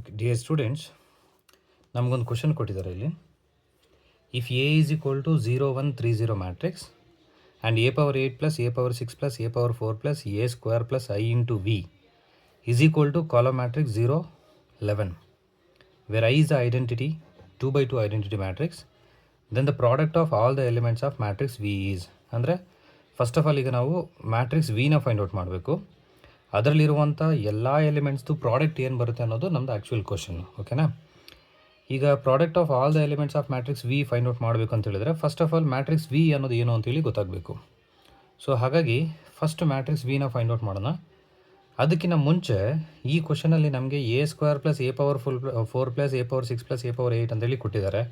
Okay dear students, ನಮಗೊಂದು question ಕೊಟ್ಟಿದ್ದಾರೆ ಇಲ್ಲಿ. If A is equal to 0 1 3 0 matrix and A power 8 plus A power 6 plus A power 4 plus A square plus I into V is equal to column matrix 0 11 where I is the identity 2 by 2 identity matrix, then the product of all the elements of matrix V is. ಅಂದರೆ first of all ಈಗ ನಾವು matrix ವಿನ find out ಮಾಡಬೇಕು. ಅದರಲ್ಲಿರುವಂಥ ಎಲ್ಲ ಎಲಿಮೆಂಟ್ಸ್ದು product ಏನು ಬರುತ್ತೆ ಅನ್ನೋದು ನಮ್ಮದು ಆ್ಯಕ್ಚುಯಲ್ ಕ್ವಶನ್ನು. ಓಕೆನಾ? ಈಗ product of all the elements of matrix V find out ಮಾಡಬೇಕು ಅಂತ ಹೇಳಿದ್ರೆ first of all matrix V ಅನ್ನೋದು ಏನು ಅಂತೇಳಿ ಗೊತ್ತಾಗಬೇಕು. ಸೊ ಹಾಗಾಗಿ ಫಸ್ಟ್ ಮ್ಯಾಟ್ರಿಕ್ಸ್ ವಿನ ಫೈಂಡ್ ಔಟ್ ಮಾಡೋಣ. ಅದಕ್ಕಿಂತ ಮುಂಚೆ ಈ ಕ್ವಶನಲ್ಲಿ ನಮಗೆ A square plus A power 4 plus A power 6 plus A power 8 ಅಂತೇಳಿ ಕೊಟ್ಟಿದ್ದಾರೆ.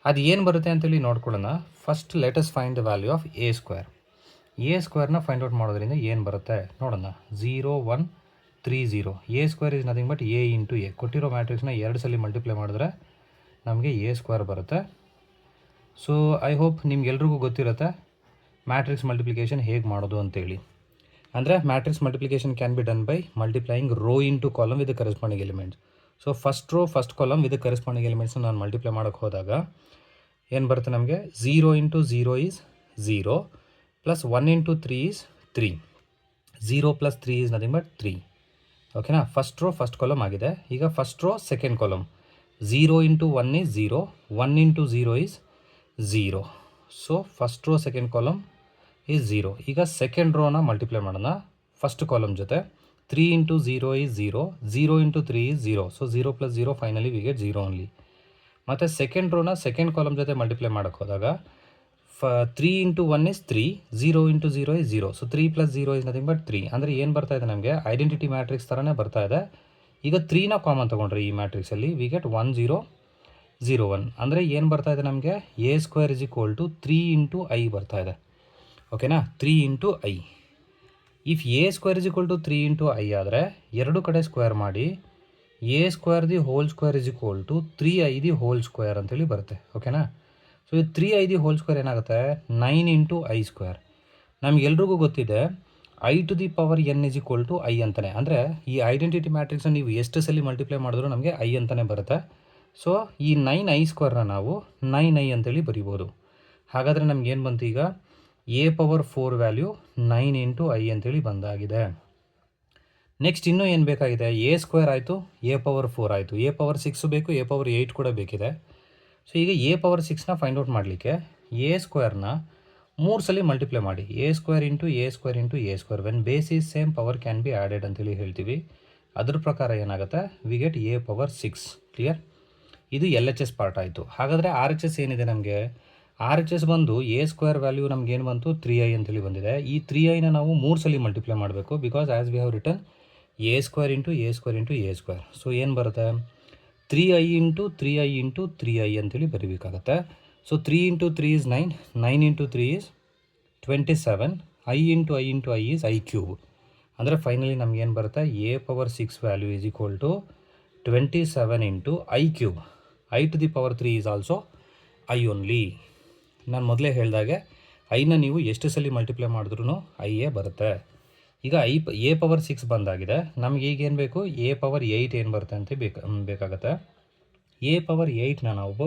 ಅದು ಏನು ಬರುತ್ತೆ ಅಂತೇಳಿ ನೋಡ್ಕೊಳ್ಳೋಣ. First let's find the value of A square. A ಸ್ಕ್ವೇರ್ನ find out ಮಾಡೋದ್ರಿಂದ ಏನು ಬರುತ್ತೆ ನೋಡೋಣ. 0 1 3 0. A square is nothing but A into A. ಕೊಟ್ಟಿರೋ ಮ್ಯಾಟ್ರಿಕ್ಸ್ನ 2 ಸಲ ಮಲ್ಟಿಪ್ಲೈ ಮಾಡಿದ್ರೆ ನಮಗೆ ಎ ಸ್ಕ್ವೇರ್ ಬರುತ್ತೆ. ಸೊ ಐ ಹೋಪ್ ನಿಮ್ಗೆಲ್ರಿಗೂ ಗೊತ್ತಿರುತ್ತೆ ಮ್ಯಾಟ್ರಿಕ್ಸ್ ಮಲ್ಟಿಪ್ಲಿಕೇಶನ್ ಹೇಗೆ ಮಾಡೋದು ಅಂತೇಳಿ. ಅಂದರೆ matrix multiplication can be done by multiplying row into column with corresponding elements. So first row first column with corresponding ಎಲಿಮೆಂಟ್ಸ್ನ ನಾನು ಮಲ್ಟಿಪ್ಲೈ ಮಾಡೋಕ್ಕೆ ಹೋದಾಗ ಏನು ಬರುತ್ತೆ ನಮಗೆ 0 into 0 is 0 plus 1 into 3 is 3. 0 plus 3 is nothing but 3. ಓಕೆನಾ? ಫಸ್ಟ್ ರೋ ಫಸ್ಟ್ ಕಾಲಮ್ ಆಗಿದೆ. ಈಗ first row second column 0 into 1 is 0, 1 into 0 is 0. So first row second column is 0. ಈಗ ಸೆಕೆಂಡ್ ರೋನ ಮಲ್ಟಿಪ್ಲೈ ಮಾಡೋಣ ಫಸ್ಟ್ ಕಾಲಮ್ ಜೊತೆ. 3 into 0 is 0, 0 into 3 is 0. So 0 plus 0 finally we get 0 only. ಮತ್ತು second ರೋನ second column ಜೊತೆ multiply ಮಾಡೋಕ್ಕೆ ಹೋದಾಗ 3 into 1 is 3, 0 into 0 is 0. So 3 plus 0 is nothing but 3. ಅಂದರೆ ಏನು ಬರ್ತಾ ಇದೆ ನಮಗೆ ಐಡೆಂಟಿಟಿ ಮ್ಯಾಟ್ರಿಕ್ಸ್ ಥರನೇ ಬರ್ತಾ ಇದೆ. ಈಗ 3ನ ಕಾಮನ್ ತೊಗೊಂಡ್ರೆ ಈ ಮ್ಯಾಟ್ರಿಕ್ಸಲ್ಲಿ ವಿ ಗೆಟ್ 1 0 0 1. ಅಂದರೆ ಏನು ಬರ್ತಾ ಇದೆ ನಮಗೆ A square is equal to 3 into I ಬರ್ತಾ ಇದೆ. ಓಕೆನಾ? 3 into I. If A square is equal to 3 into I ಆದರೆ ಎರಡು ಕಡೆ ಸ್ಕ್ವೇರ್ ಮಾಡಿ A square the whole square is equal to 3i the whole square ಅಂತೇಳಿ ಬರುತ್ತೆ. ಓಕೆನಾ? ಸೊ ಇದು 3i ದಿ ಹೋಲ್ ಸ್ಕ್ವೇರ್ ಏನಾಗುತ್ತೆ 9 ಇಂಟು ಐ ಸ್ಕ್ವೇರ್. ನಮಗೆಲ್ರಿಗೂ ಗೊತ್ತಿದೆ i to the power n is equal to i ಅಂತಲೇ. ಅಂದರೆ ಈ ಐಡೆಂಟಿಟಿ ಮ್ಯಾಟ್ರಿಕ್ಸ್ನ ನೀವು ಎಷ್ಟು ಸಲ ಮಲ್ಟಿಪ್ಲೈ ಮಾಡಿದ್ರು ನಮಗೆ ಐ ಅಂತಲೇ ಬರುತ್ತೆ. ಸೊ ಈ 9i ಸ್ಕ್ವೇರ್ನ ನಾವು 9i ಅಂತೇಳಿ ಬರಿಬೋದು. ಹಾಗಾದರೆ ನಮಗೇನು ಬಂತು ಈಗ A power 4 value 9 into i ಅಂತೇಳಿ ಬಂದಾಗಿದೆ. ನೆಕ್ಸ್ಟ್ ಇನ್ನೂ ಏನು ಬೇಕಾಗಿದೆ? ಎ ಸ್ಕ್ವೇರ್ ಆಯಿತು, ಎ ಪವರ್ 4 ಆಯಿತು, ಎ ಪವರ್ 6 ಬೇಕು, ಎ ಪವರ್ 8 ಕೂಡ ಬೇಕಿದೆ. ಸೊ ಈಗ ಎ ಪವರ್ 6ನ ಫೈಂಡ್ ಔಟ್ ಮಾಡಲಿಕ್ಕೆ ಎ ಸ್ಕ್ವೇರ್ನ 3 ಸಲ ಮಲ್ಟಿಪ್ಲೈ ಮಾಡಿ. A square into A square into A square when base is same power can be added ಅಂತೇಳಿ ಹೇಳ್ತೀವಿ. ಅದ್ರ ಪ್ರಕಾರ ಏನಾಗುತ್ತೆ we get A power 6. Clear? ಇದು ಎಲ್ ಎಚ್ ಎಸ್ ಪಾರ್ಟ್ ಆಯಿತು. ಹಾಗಾದರೆ ಆರ್ ಎಚ್ ಎಸ್ ಏನಿದೆ ನಮಗೆ? ಆರ್ ಎಚ್ ಎಸ್ ಬಂದು ಎ ಸ್ಕ್ವೇರ್ ವ್ಯಾಲ್ಯೂ ನಮಗೇನು ಬಂತು 3i ಅಂತೇಳಿ ಬಂದಿದೆ. ಈ 3iನ ನಾವು 3 ಸಲ ಮಲ್ಟಿಪ್ಲೈ ಮಾಡಬೇಕು. Because as we have return A square into A square into A square. So ಏನು ಬರುತ್ತೆ 3i into 3i into 3i ಅಂತೇಳಿ ಬರೀಬೇಕಾಗತ್ತೆ. So 3 into 3 is 9, 9 into 3 is 27, i into i into I is i cube. ಅಂದರೆ finally ನಮಗೇನು ಬರುತ್ತೆ A power 6 value is equal to 27 into i cube. I to the power 3 is also i only. ನಾನು ಮೊದಲೇ ಹೇಳಿದಾಗೆ ಐನ ನೀವು ಎಷ್ಟು ಸಲ ಮಲ್ಟಿಪ್ಲೈ ಮಾಡಿದ್ರೂ ಐಯೇ ಬರುತ್ತೆ. ಈಗ ಎ ಪವರ್ 6 ಬಂದಾಗಿದೆ. ನಮ್ಗೆ ಈಗ ಏನು ಬೇಕು ಎ ಪವರ್ 8 ಏನು ಬರುತ್ತೆ ಅಂತ ಬೇಕಾಗತ್ತೆ. ಎ ಪವರ್ 8ನ ನಾವು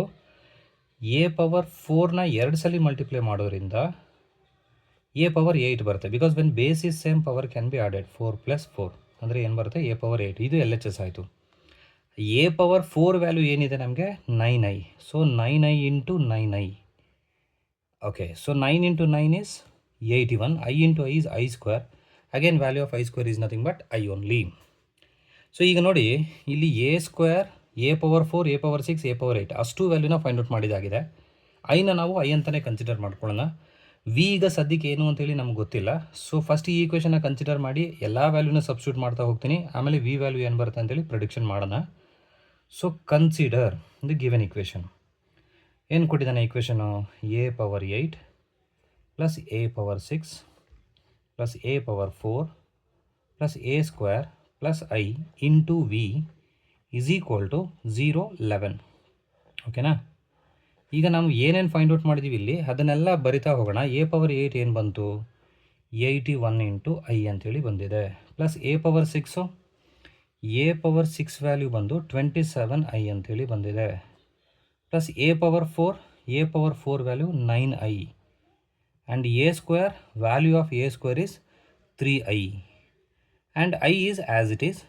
ಎ ಪವರ್ 4ನ 2 ಸಲ ಮಲ್ಟಿಪ್ಲೈ ಮಾಡೋದ್ರಿಂದ ಎ ಪವರ್ 8 ಬರುತ್ತೆ. Because when base is same power can be added. 4 plus 4 ಅಂದರೆ ಏನು ಬರುತ್ತೆ ಎ ಪವರ್ 8. ಇದು ಎಲ್ ಎಚ್ ಎಸ್ ಆಯಿತು. ಎ ಪವರ್ 4 ವ್ಯಾಲ್ಯೂ ಏನಿದೆ ನಮಗೆ 9i. So 9i into 9i. Okay, so 9 into 9 is 81, I into I is I square. Again value of I square is nothing but I only. So ಈಗ ನೋಡಿ ಇಲ್ಲಿ A square, A power 4, A power 6, A power 8 ಅಷ್ಟು ವ್ಯಾಲ್ಯೂನ find out ಮಾಡಿದಾಗಿದೆ. ಐನ ನಾವು I ಅಂತಲೇ consider ಮಾಡ್ಕೊಳ್ಳೋಣ. V ಈಗ ಸದ್ಯಕ್ಕೆ ಏನು ಅಂತೇಳಿ ನಮ್ಗೆ ಗೊತ್ತಿಲ್ಲ. ಸೊ ಫಸ್ಟ್ ಈ ಈಕ್ವೇಷನ್ನ ಕನ್ಸಿಡರ್ ಮಾಡಿ ಎಲ್ಲ ವ್ಯಾಲ್ಯೂನ ಸಬ್ಸ್ಟಿಟ್ಯೂಟ್ ಮಾಡ್ತಾ ಹೋಗ್ತೀನಿ. ಆಮೇಲೆ ವಿ ವ್ಯಾಲ್ಯೂ ಏನು ಬರುತ್ತೆ ಅಂತೇಳಿ ಪ್ರಿಡಿಕ್ಷನ್ ಮಾಡೋಣ. So consider the given equation. ಏನು ಕೊಟ್ಟಿದ್ದಾನೆ equation? A power 8 plus A power 6 plus A power 4 plus A square plus I into V is equal to 0 11. ಓಕೆನಾ? ಈಗ ನಾವು ಏನೇನು ಫೈಂಡ್ ಔಟ್ ಮಾಡಿದ್ದೀವಿ ಇಲ್ಲಿ ಅದನ್ನೆಲ್ಲ ಬರಿತಾ ಹೋಗೋಣ. ಎ ಪವರ್ 8 ಏನು ಬಂತು 81 ಇಂಟು ಐ ಅಂತೇಳಿ ಬಂದಿದೆ. Plus A power 6 A power 6 value ಬಂದು 27i ಅಂತೇಳಿ ಬಂದಿದೆ, plus A power 4 value 9i, and A square value of A square is 3i, and i is as it is.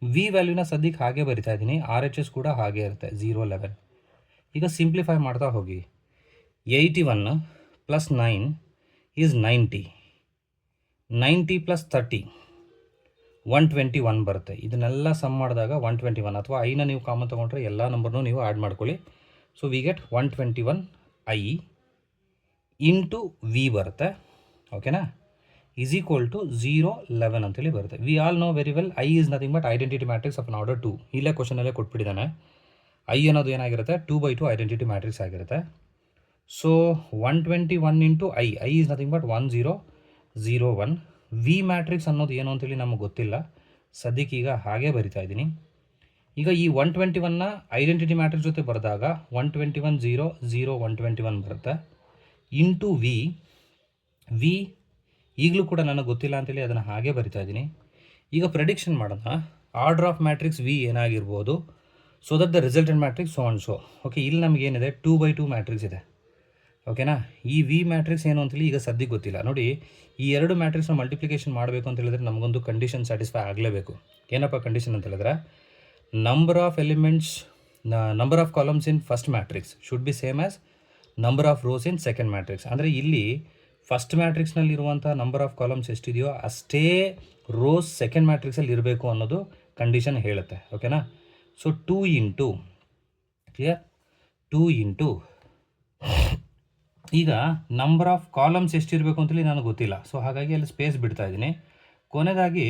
V ವ್ಯಾಲ್ಯೂನ ಸದ್ಯಕ್ಕೆ ಹಾಗೆ ಬರಿತಾ ಇದ್ದೀನಿ, ಆರ್ ಎಚ್ ಎಸ್ ಕೂಡ ಹಾಗೆ ಇರುತ್ತೆ 011. ಈಗ ಸಿಂಪ್ಲಿಫೈ ಮಾಡ್ತಾ ಹೋಗಿ. 81 ಪ್ಲಸ್ 9 ಈಸ್ 90, 90 ಪ್ಲಸ್ 30 121 ಬರುತ್ತೆ. ಇದನ್ನೆಲ್ಲ ಸಮ್ ಮಾಡಿದಾಗ 121, ಅಥವಾ ಐನ ನೀವು ಕಾಮನ್ ತೊಗೊಂಡ್ರೆ ಎಲ್ಲ ನಂಬರ್ನೂ ನೀವು ಆ್ಯಡ್ ಮಾಡ್ಕೊಳ್ಳಿ. So we get 121i into V ಬರುತ್ತೆ, ಓಕೆನಾ, ಈಸ್ ಈಕ್ವಲ್ ಟು 011 ಅಂತೇಳಿ ಬರುತ್ತೆ. We all know very well I is nothing but identity matrix of an order 2. ಇಲ್ಲೇ ಕ್ವಶನಲ್ಲೇ ಕೊಟ್ಬಿಟ್ಟಿದ್ದಾನೆ. ಐ ಅನ್ನೋದು ಏನಾಗಿರುತ್ತೆ, 2/2 ಐಡೆಂಟಿಟಿ ಮ್ಯಾಟ್ರಿಕ್ಸ್ ಆಗಿರುತ್ತೆ. So 121 into I is nothing but 1001. V matrix ಅನ್ನೋದು ಏನು ಅಂತೇಳಿ ನಮಗೆ ಗೊತ್ತಿಲ್ಲ, ಸದ್ಯಕ್ಕೆ ಈಗ ಹಾಗೆ ಬರಿತಾ ಇದ್ದೀನಿ. ಈಗ ಈ 121ನ ಐಡೆಂಟಿಟಿ ಮ್ಯಾಟ್ರಿಕ್ಸ್ ಜೊತೆ ಬರೆದಾಗ 121 0 0 121 ಬರುತ್ತೆ, ಇಂಟು ವಿ ಈಗಲೂ ಕೂಡ ನನಗೆ ಗೊತ್ತಿಲ್ಲ ಅಂತೇಳಿ ಅದನ್ನು ಹಾಗೆ ಬರಿತಾ ಇದ್ದೀನಿ. ಈಗ ಪ್ರೆಡಿಕ್ಷನ್ ಮಾಡೋಣ, ಆರ್ಡರ್ ಆಫ್ ಮ್ಯಾಟ್ರಿಕ್ಸ್ ವಿ ಏನಾಗಿರ್ಬೋದು, so that the resultant matrix so and so. Okay, ಇಲ್ಲಿ ನಮಗೇನಿದೆ 2/2 ಮ್ಯಾಟ್ರಿಕ್ಸ್ ಇದೆ, ಓಕೆನಾ. ಈ ವಿ ಮ್ಯಾಟ್ರಿಕ್ಸ್ ಏನು ಅಂತೇಳಿ ಈಗ ಸದ್ಯಕ್ಕೆ ಗೊತ್ತಿಲ್ಲ. ನೋಡಿ, ಈ ಎರಡು ಮ್ಯಾಟ್ರಿಕ್ಸ್ನ ಮಲ್ಟಿಪ್ಲಿಕೇಶನ್ ಮಾಡಬೇಕು ಅಂತ ಹೇಳಿದ್ರೆ ನಮಗೊಂದು ಕಂಡೀಷನ್ ಸ್ಯಾಟಿಸ್ಫೈ ಆಗಲೇಬೇಕು. ಏನಪ್ಪ ಕಂಡೀಷನ್ ಅಂತ ಹೇಳಿದ್ರೆ, number of elements, number of columns in first matrix should be same as number of rose in second matrix. ಅಂದರೆ ಇಲ್ಲಿ ಫಸ್ಟ್ ಮ್ಯಾಟ್ರಿಕ್ಸ್ನಲ್ಲಿರುವಂಥ ನಂಬರ್ ಆಫ್ ಕಾಲಮ್ಸ್ ಎಷ್ಟಿದೆಯೋ ಅಷ್ಟೇ ರೋಸ್ ಸೆಕೆಂಡ್ ಮ್ಯಾಟ್ರಿಕ್ಸಲ್ಲಿ ಇರಬೇಕು ಅನ್ನೋದು ಕಂಡೀಷನ್ ಹೇಳುತ್ತೆ, ಓಕೆನಾ. ಸೊ 2 ಇಂಟು, ಕ್ಲಿಯರ್, 2 ಇಂಟು, ಈಗ ನಂಬರ್ ಆಫ್ ಕಾಲಮ್ಸ್ ಎಷ್ಟಿರಬೇಕು ಅಂತೇಳಿ ನನಗೆ ಗೊತ್ತಿಲ್ಲ, ಸೊ ಹಾಗಾಗಿ ಅಲ್ಲಿ ಸ್ಪೇಸ್ ಬಿಡ್ತಾ ಇದ್ದೀನಿ. ಕೊನೆಯದಾಗಿ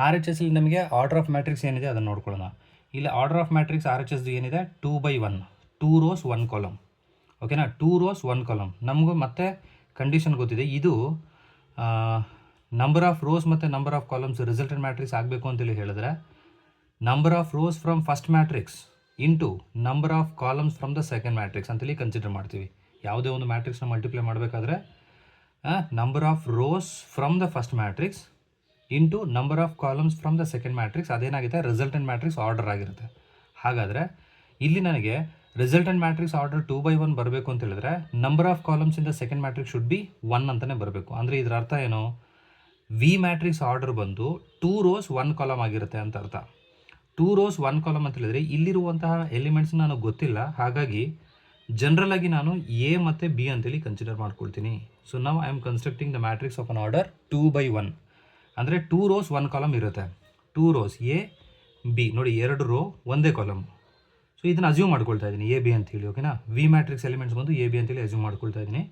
ಆರ್ ಎಚ್ ಎಸ್ಸಲ್ಲಿ ನಮಗೆ ಆರ್ಡರ್ ಆಫ್ ಮ್ಯಾಟ್ರಿಕ್ಸ್ ಏನಿದೆ ಅದನ್ನು ನೋಡ್ಕೊಳ್ಳೋಣ. ಇಲ್ಲಿ order of matrix R H ಎಸ್ದು ಏನಿದೆ 2/1, 2 ರೋಸ್ 1 ಕಾಲಮ್, ಓಕೆನಾ. 2 ರೋಸ್ 1 ಕಾಲಮ್ ನಮಗೂ ಮತ್ತೆ ಕಂಡೀಷನ್ ಗೊತ್ತಿದೆ. ಇದು ನಂಬರ್ ಆಫ್ ರೋಸ್ ಮತ್ತು number of columns resultant matrix ಆಗಬೇಕು ಅಂತೇಳಿ ಹೇಳಿದ್ರೆ number of rose from first matrix into number of columns from the second matrix ಅಂತೇಳಿ ಕನ್ಸಿಡರ್ ಮಾಡ್ತೀವಿ. ಯಾವುದೇ ಒಂದು ಮ್ಯಾಟ್ರಿಕ್ಸ್ನ ಮಲ್ಟಿಪ್ಲೈ ಮಾಡಬೇಕಾದ್ರೆ number of rose from the first matrix into number of columns from the second matrix, ಅದೇನಾಗುತ್ತೆ resultant matrix order ಆಗಿರುತ್ತೆ. ಹಾಗಾದರೆ ಇಲ್ಲಿ ನನಗೆ ರಿಸಲ್ಟೆಂಟ್ ಮ್ಯಾಟ್ರಿಕ್ಸ್ ಆರ್ಡರ್ 2/1 ಬರಬೇಕು ಅಂತ ಹೇಳಿದ್ರೆ number of columns in the second matrix should be 1 ಅಂತಲೇ ಬರಬೇಕು. ಅಂದರೆ ಇದರ ಅರ್ಥ ಏನು, ವಿ ಮ್ಯಾಟ್ರಿಕ್ಸ್ ಆರ್ಡರ್ ಬಂದು 2 ರೋಸ್ 1 ಕಾಲಮ್ ಆಗಿರುತ್ತೆ ಅಂತ ಅರ್ಥ. 2 ರೋಸ್ 1 ಕಾಲಮ್ ಅಂತ ಹೇಳಿದ್ರೆ ಇಲ್ಲಿರುವಂತಹ ಎಲಿಮೆಂಟ್ಸ್ ನನಗೆ ಗೊತ್ತಿಲ್ಲ, ಹಾಗಾಗಿ ಜನರಲ್ ಆಗಿ ನಾನು ಎ ಮತ್ತು ಬಿ ಅಂತೇಳಿ ಕನ್ಸಿಡರ್ ಮಾಡ್ಕೊಳ್ತೀನಿ. ಸೊ ನಾವು I am constructing the matrix of an order 2/1. ಅಂದರೆ 2 ರೋಸ್ 1 ಕಾಲಮ್ ಇರುತ್ತೆ, 2 ರೋಸ್ ಎ ಬಿ, ನೋಡಿ 2 ರೋ ಒಂದೇ ಕಾಲಮ್. ಸೊ ಇದನ್ನು ಅಸ್ಯೂಮ್ ಮಾಡ್ಕೊಳ್ತಾ ಇದ್ದೀನಿ ಎ ಬಿ ಅಂತೇಳಿ, ಓಕೆನಾ. ವಿ ಮ್ಯಾಟ್ರಿಕ್ಸ್ ಎಲಿಮೆಂಟ್ಸ್ ಬಂದು ಎ ಬಿ ಅಂತೇಳಿ ಅಸ್ಯೂಮ್ ಮಾಡ್ಕೊಳ್ತಾ ಇದ್ದೀನಿ,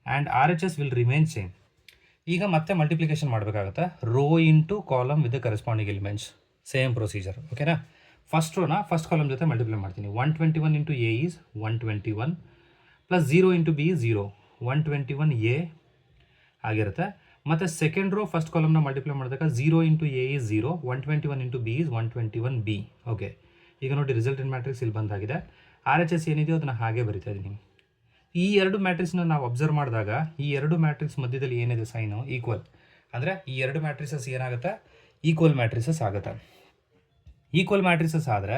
and R H S will remain same. ಈಗ ಮತ್ತೆ ಮಲ್ಟಿಪ್ಲಿಕೇಶನ್ ಮಾಡಬೇಕಾಗುತ್ತೆ, row into column with the corresponding elements, same procedure, ಓಕೆನಾ. ಫಸ್ಟ್ ರೋನ ಫಸ್ಟ್ ಕಾಲಮ್ ಜೊತೆ ಮಲ್ಟಿಪ್ಲೈ ಮಾಡ್ತೀನಿ. 121 into A is 121 plus 0 into B is 0, 121 A ಆಗಿರುತ್ತೆ. ಮತ್ತು ಸೆಕೆಂಡ್ ರೋ ಫಸ್ಟ್ ಕಾಲಮ್ನ ಮಲ್ಟಿಪ್ಲೈ ಮಾಡಿದಾಗ 0 into A is 0, 121 into B is 121 B. Okay, ಈಗ ನೋಡಿ ರಿಸಲ್ಟೆಂಟ್ ಮ್ಯಾಟ್ರಿಕ್ಸ್ ಇಲ್ಲಿ ಬಂದಾಗಿದೆ. ಆರ್ ಎಚ್ ಎಸ್ ಏನಿದೆಯೋ ಅದನ್ನು ಹಾಗೆ ಬರಿತಾ ಇದ್ದೀನಿ. ಈ ಎರಡು ಮ್ಯಾಟ್ರಿಕ್ಸ್ನ ನಾವು ಅಬ್ಸರ್ವ್ ಮಾಡಿದಾಗ ಈ ಎರಡು ಮ್ಯಾಟ್ರಿಕ್ಸ್ ಮಧ್ಯದಲ್ಲಿ ಏನಿದೆ ಸೈನು ಈಕ್ವಲ್, ಅಂದರೆ ಈ ಎರಡು ಮ್ಯಾಟ್ರಿಸಸ್ ಏನಾಗುತ್ತೆ, ಈಕ್ವಲ್ ಮ್ಯಾಟ್ರಿಸಸ್ ಆಗುತ್ತೆ. ಈಕ್ವಲ್ ಮ್ಯಾಟ್ರಿಸಸ್ ಆದರೆ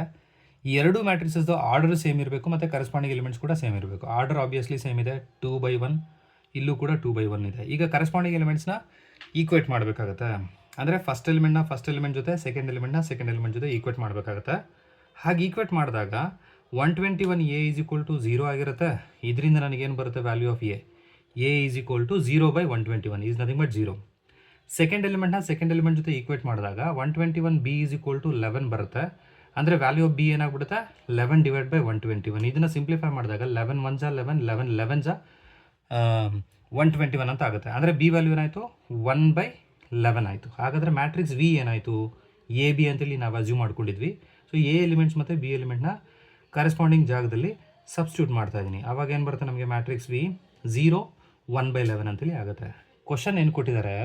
ಈ ಎರಡು ಮ್ಯಾಟ್ರಿಸಸ್ದು ಆರ್ಡರ್ ಸೇಮ್ ಇರಬೇಕು ಮತ್ತು ಕರೆಸ್ಪಾಂಡಿಂಗ್ ಎಲಿಮೆಂಟ್ಸ್ ಕೂಡ ಸೇಮ್ ಇರಬೇಕು. ಆರ್ಡರ್ ಆಬ್ವಿಯಸ್ಲಿ ಸೇಮ್ ಇದೆ, 2/1, ಇಲ್ಲೂ ಕೂಡ 2/1 ಇದೆ. ಈಗ ಕರೆಸ್ಪಾಂಡಿಂಗ್ ಎಲಿಮೆಂಟ್ಸ್ನ ಈಕ್ವೇಟ್ ಮಾಡಬೇಕಾಗುತ್ತೆ, ಅಂದರೆ ಫಸ್ಟ್ ಎಲಿಮೆಂಟ್ನ ಫಸ್ಟ್ ಎಲಿಮೆಂಟ್ ಜೊತೆ ಸೆಕೆಂಡ್ ಎಲಿಮೆಂಟ್ನ ಸೆಕೆಂಡ್ ಎಲಿಮೆಂಟ್ ಜೊತೆ ಈಕ್ವೇಟ್ ಮಾಡಬೇಕಾಗುತ್ತೆ. ಹಾಗೆ ಈಕ್ವೇಟ್ ಮಾಡಿದಾಗ 121 ಎ ಈಸ್ ಈಕ್ವಲ್ ಟು 0 ಆಗಿರುತ್ತೆ. ಇದರಿಂದ ನನಗೇನು ಬರುತ್ತೆ, value of A is equal to 0/121 is nothing but 0. Second ಎಲಿಮೆಂಟ್ನ ಸೆಕೆಂಡ್ ಎಲಿಮೆಂಟ್ ಜೊತೆ ಈಕ್ವೇಟ್ ಮಾಡಿದಾಗ 121 ಬಿ ಈಸ್ ಈಕ್ವಲ್ ಟು 11 ಬರುತ್ತೆ. ಅಂದರೆ ವ್ಯಾಲ್ಯೂ ಆಫ್ ಬಿ ಏನಾಗ್ಬಿಡುತ್ತೆ, 11/121. ಇದನ್ನು ಸಿಂಪ್ಲಿಫೈ ಮಾಡಿದಾಗ 11 1 11, 11 11 121 ಅಂತ ಆಗುತ್ತೆ. ಅಂದರೆ ಬಿ ವ್ಯಾಲ್ಯೂ ಏನಾಯಿತು, 1/11 ಆಯಿತು. ಹಾಗಾದರೆ ಮ್ಯಾಟ್ರಿಕ್ಸ್ ವಿ ಏನಾಯಿತು, ಎ ಬಿ ಅಂತೇಳಿ ನಾವು ಅಸ್ಯೂಮ್ ಮಾಡ್ಕೊಂಡಿದ್ವಿ. ಸೊ ಎ ಎಲಿಮೆಂಟ್ಸ್ ಮತ್ತು ಬಿ ಎಲಿಮೆಂಟ್ನ ಕರೆಸ್ಪಾಂಡಿಂಗ್ ಜಾಗದಲ್ಲಿ ಸಬ್ಸ್ಟಿಟ್ಯೂಟ್ ಮಾಡ್ತಾ ಇದ್ದೀನಿ. ಆವಾಗ ಏನು ಬರುತ್ತೆ ನಮಗೆ, ಮ್ಯಾಟ್ರಿಕ್ಸ್ ವಿ 0 1/11 ಅಂತೇಳಿ ಆಗುತ್ತೆ. ಕ್ವಶನ್ ಏನು ಕೊಟ್ಟಿದ್ದಾರೆ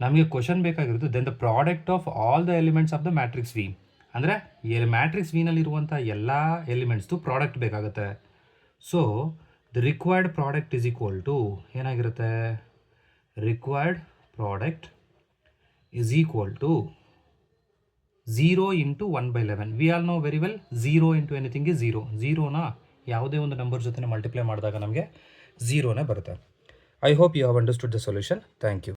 ನಮಗೆ, ಕ್ವಶನ್ ಬೇಕಾಗಿರೋದು then the product of all the elements of the matrix V, ಅಂದರೆ ಮ್ಯಾಟ್ರಿಕ್ಸ್ ವಿನಲ್ಲಿರುವಂಥ ಎಲ್ಲ ಎಲಿಮೆಂಟ್ಸ್ದು ಪ್ರಾಡಕ್ಟ್ ಬೇಕಾಗುತ್ತೆ. So the required product is equal to ಏನಾಗಿರುತ್ತೆ, required product is equal to 0 into 1/11. We all know very well 0 into anything is 0. ಝೀರೋನ ಯಾವುದೇ ಒಂದು number ಜೊತೆ ಮಲ್ಟಿಪ್ಲೈ ಮಾಡಿದಾಗ ನಮಗೆ ಝೀರೋನೇ ಬರುತ್ತೆ. I hope you have understood the solution. Thank you.